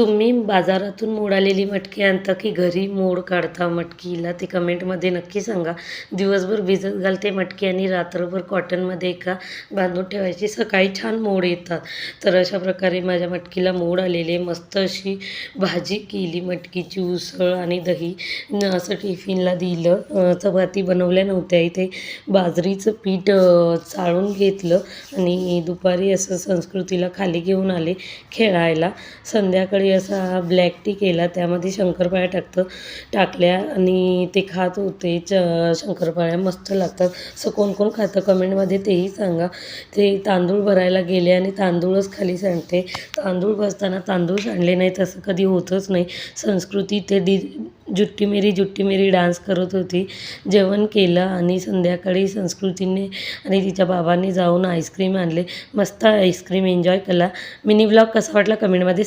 तुम्ही बाजारातून मोड आलेली मटकी आणता की घरी मोड काढता मटकीला ते कमेंटमध्ये नक्की सांगा. दिवसभर भिजत घालते मटकी आणि रात्रभर कॉटनमध्ये एका बांधून ठेवायची, सकाळी छान मोड येतात. तर अशा प्रकारे माझ्या मटकीला मोड आलेले. मस्त अशी भाजी केली मटकीची, उसळ आणि दही असं टिफिनला दिलं. चपाती बनवल्या नव्हत्या, इथे बाजरीचं पीठ चाळून घेतलं आणि दुपारी असं संस्कृतीला खाली घेऊन आले खेळायला. संध्याकाळी असा ब्लॅक टी केला, त्यामध्ये शंकरपाळ्या टाकल्या आणि ते खात होते. शंकरपाळ्या मस्त लागतात. असं कोण कोण खातं कमेंटमध्ये तेही सांगा. ते तांदूळ भरायला गेले आणि तांदूळच खाली सांडते. तांदूळ भरताना तांदूळ सांडले नाही तसं कधी होतच नाही. संस्कृती ते जुट्टी मेरी डान्स करत होती. जेवण केलं आणि संध्याकाळी संस्कृतीने आणि तिच्या बाबांनी जाऊन आईस्क्रीम आणले. मस्त आईस्क्रीम एन्जॉय केला. मिनी व्लॉग कसा वाटला कमेंटमध्ये